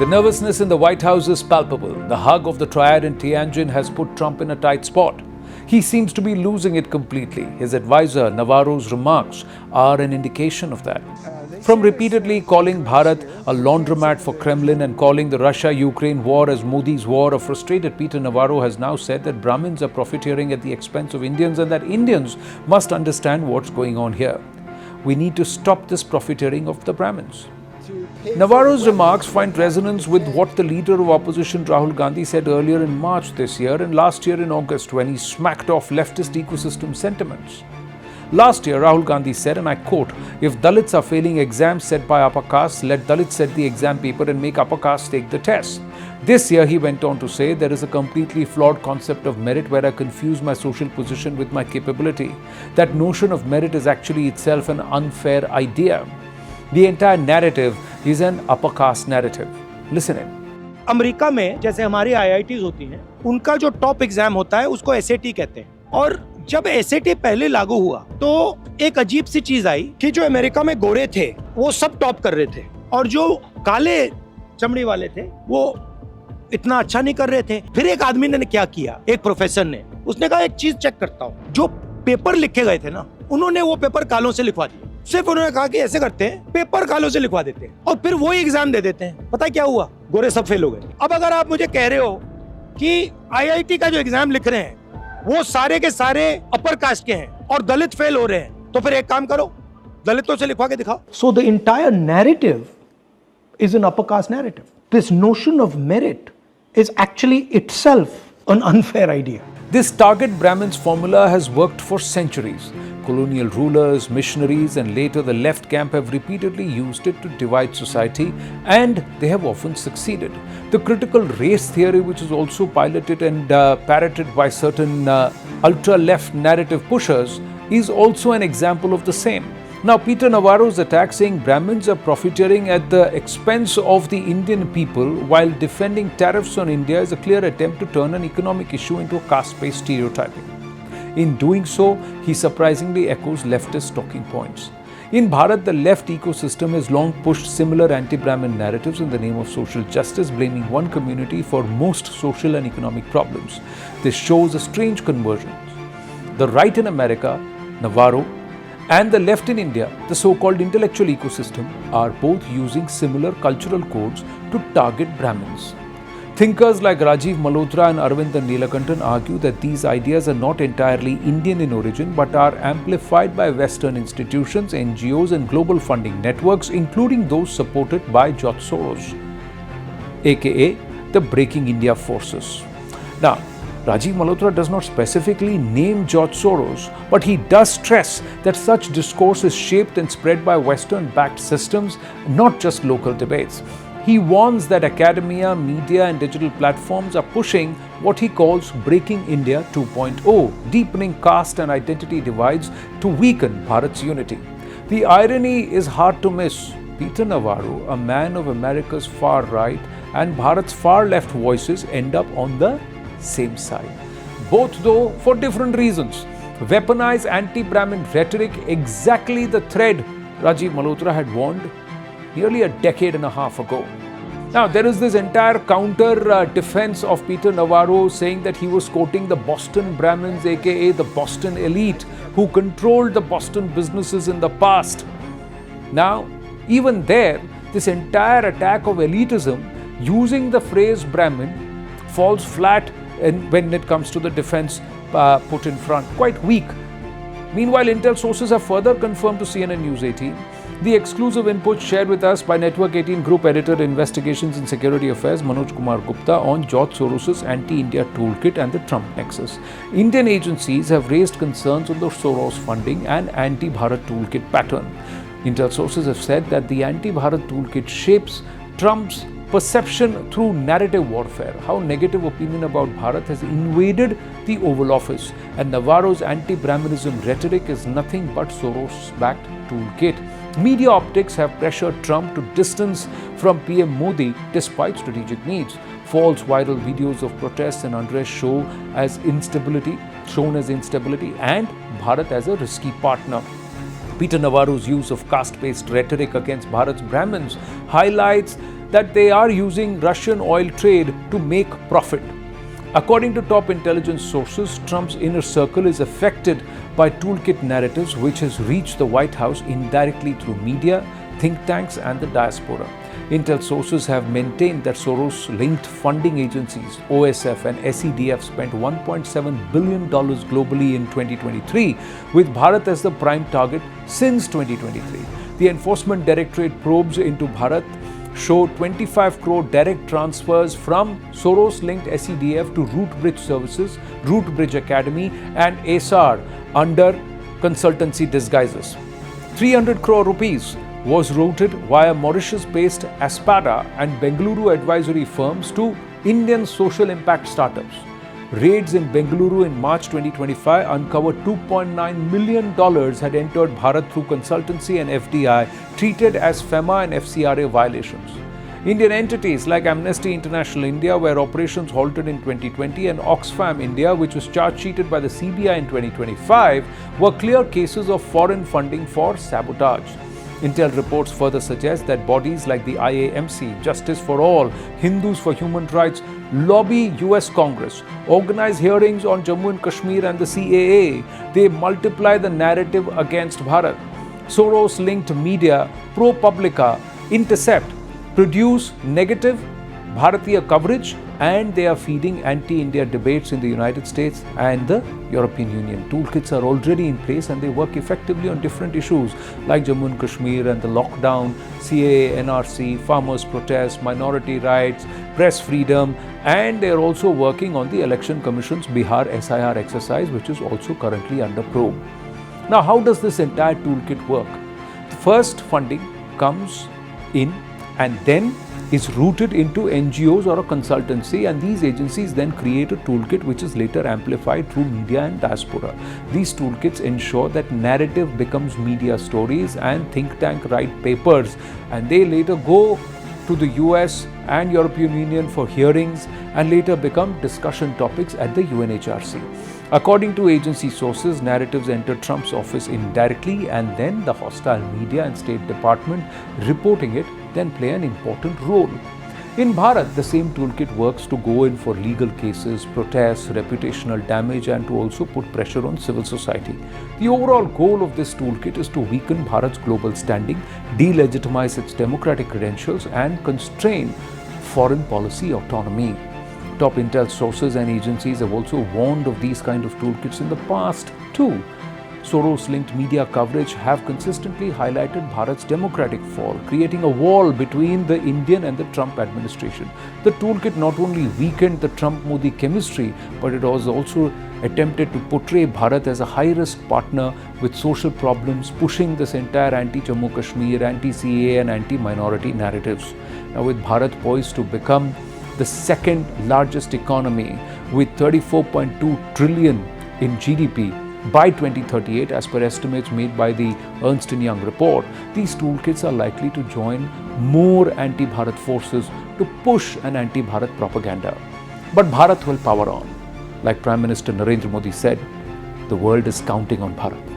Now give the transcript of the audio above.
The nervousness in the White House is palpable. The hug of the triad in Tianjin has put Trump in a tight spot. He seems to be losing it completely. His advisor, Navarro's remarks are an indication of that. From repeatedly calling Bharat a laundromat for Kremlin and calling the Russia-Ukraine war as Modi's war, a frustrated Peter Navarro has now said that Brahmins are profiteering at the expense of Indians and that Indians must understand what's going on here. We need to stop this profiteering of the Brahmins. Navarro's remarks find resonance with what the leader of opposition Rahul Gandhi said earlier in March this year and last year in August when he smacked off leftist ecosystem sentiments. Last year, Rahul Gandhi said, and I quote, "If Dalits are failing exams set by upper castes, let Dalits set the exam paper and make upper castes take the test." This year, he went on to say, "There is a completely flawed concept of merit where I confuse my social position with my capability. That notion of merit is actually itself an unfair idea. The entire narrative is an upper caste narrative." Listen in. America में जैसे हमारी IITs होती हैं, उनका जो top exam होता है उसको SAT कहते हैं। और जब SAT पहले लागू हुआ तो एक अजीब सी चीज आई कि जो अमेरिका में गोरे थे वो सब टॉप कर रहे थे और जो काले चमड़ी वाले थे वो इतना अच्छा नहीं कर रहे थे। फिर एक आदमी ने क्या किया, एक प्रोफेसर ने, उसने कहा एक चीज चेक करता हूँ, जो पेपर लिखे गए थे ना, उन्होंने वो पेपर कालों से लिखवा दिए। सिर्फ उन्होंने कहा कि ऐसे करते हैं, पेपर कालों से लिखवा देते हैं और फिर वही एग्जाम दे देते हैं। पता क्या हुआ? गोरे सब फेल हो गए। अब अगर आप मुझे कह रहे हो कि IIT का जो एग्जाम लिख रहे हैं वो सारे के सारे अपर कास्ट के हैं और दलित फेल हो रहे हैं, तो फिर एक काम करो, दलितों से लिखवा के दिखाओ। So the entire narrative is an upper caste narrative. This notion of merit is actually itself an unfair idea. This target Brahmins formula has worked for centuries. Colonial rulers, missionaries, and later the left camp have repeatedly used it to divide society, and they have often succeeded. The critical race theory, which is also piloted and parroted by certain ultra-left narrative pushers, is also an example of the same. Now, Peter Navarro's attack saying Brahmins are profiteering at the expense of the Indian people while defending tariffs on India is a clear attempt to turn an economic issue into a caste-based stereotyping. In doing so, he surprisingly echoes leftist talking points. In Bharat, the left ecosystem has long pushed similar anti-Brahmin narratives in the name of social justice, blaming one community for most social and economic problems. This shows a strange convergence. The right in America, Navarro, and the left in India, the so-called intellectual ecosystem, are both using similar cultural codes to target Brahmins. Thinkers like Rajiv Malhotra and Arvindan Neelakantan argue that these ideas are not entirely Indian in origin but are amplified by Western institutions, NGOs and global funding networks, including those supported by George Soros, aka the Breaking India forces. Now, Rajiv Malhotra does not specifically name George Soros, but he does stress that such discourse is shaped and spread by Western-backed systems, not just local debates. He warns that academia, media and digital platforms are pushing what he calls Breaking India 2.0, deepening caste and identity divides to weaken Bharat's unity. The irony is hard to miss. Peter Navarro, a man of America's far right, and Bharat's far left voices end up on the same side. Both, though, for different reasons. Weaponize anti-Brahmin rhetoric, exactly the thread Rajiv Malhotra had warned nearly a decade and a half ago. Now, there is this entire counter defense of Peter Navarro saying that he was quoting the Boston Brahmins, aka the Boston elite, who controlled the Boston businesses in the past. Now, even there, this entire attack of elitism using the phrase Brahmin falls flat when it comes to the defense put in front. Quite weak. Meanwhile, intel sources have further confirmed to CNN News18 the exclusive input shared with us by Network 18 Group Editor Investigations and Security Affairs Manoj Kumar Gupta on George Soros's anti-India toolkit and the Trump nexus. Indian agencies have raised concerns on the Soros funding and anti-Bharat toolkit pattern. Intel sources have said that the anti-Bharat toolkit shapes Trump's perception through narrative warfare, how negative opinion about Bharat has invaded the Oval Office, and Navarro's anti-Brahminism rhetoric is nothing but Soros-backed toolkit. Media optics have pressured Trump to distance from PM Modi despite strategic needs. False viral videos of protests and unrest shown as instability, and Bharat as a risky partner. Peter Navarro's use of caste-based rhetoric against Bharat's Brahmins highlights that they are using Russian oil trade to make profit. According to top intelligence sources, Trump's inner circle is affected by toolkit narratives which has reached the White House indirectly through media, think tanks and the diaspora. Intel sources have maintained that Soros-linked funding agencies OSF and SEDF spent $1.7 billion globally in 2023, with Bharat as the prime target since 2023. The Enforcement Directorate probes into Bharat show 25 crore direct transfers from Soros-linked SEDF to Root Bridge Services, Root Bridge Academy and ASAR under consultancy disguises. 300 crore rupees was routed via Mauritius-based Aspada and Bengaluru advisory firms to Indian social impact startups. Raids in Bengaluru in March 2025 uncovered $2.9 million had entered Bharat through consultancy and FDI treated as FEMA and FCRA violations. Indian entities like Amnesty International India, where operations halted in 2020, and Oxfam India, which was charge-sheeted by the CBI in 2025, were clear cases of foreign funding for sabotage. Intel reports further suggest that bodies like the IAMC, Justice for All, Hindus for Human Rights, lobby US Congress, organize hearings on Jammu and Kashmir and the CAA. They multiply the narrative against Bharat. Soros-linked media, ProPublica, Intercept, produce negative Bharatiya coverage, and they are feeding anti-India debates in the United States and the European Union. Toolkits are already in place and they work effectively on different issues like Jammu and Kashmir and the lockdown, CAA, NRC, farmers' protests, minority rights, press freedom, and they are also working on the Election Commission's Bihar SIR exercise, which is also currently under probe. Now, how does this entire toolkit work? The first funding comes in and then is routed into NGOs or a consultancy, and these agencies then create a toolkit which is later amplified through media and diaspora. These toolkits ensure that narrative becomes media stories and think tank write papers, and they later go to the US and European Union for hearings and later become discussion topics at the UNHRC. According to agency sources, narratives enter Trump's office indirectly, and then the hostile media and State Department reporting it then play an important role. In Bharat, the same toolkit works to go in for legal cases, protests, reputational damage, and to also put pressure on civil society. The overall goal of this toolkit is to weaken Bharat's global standing, delegitimize its democratic credentials, and constrain foreign policy autonomy. Top intel sources and agencies have also warned of these kind of toolkits in the past too. Soros-linked media coverage have consistently highlighted Bharat's democratic fall, creating a wall between the Indian and the Trump administration. The toolkit not only weakened the Trump-Modi chemistry, but it was also attempted to portray Bharat as a high-risk partner with social problems, pushing this entire anti-Jammu Kashmir, anti-CAA and anti-minority narratives. Now, with Bharat poised to become the second largest economy with 34.2 trillion in GDP by 2038, as per estimates made by the Ernst & Young report, these toolkits are likely to join more anti-Bharat forces to push an anti-Bharat propaganda. But Bharat will power on. Like Prime Minister Narendra Modi said, the world is counting on Bharat.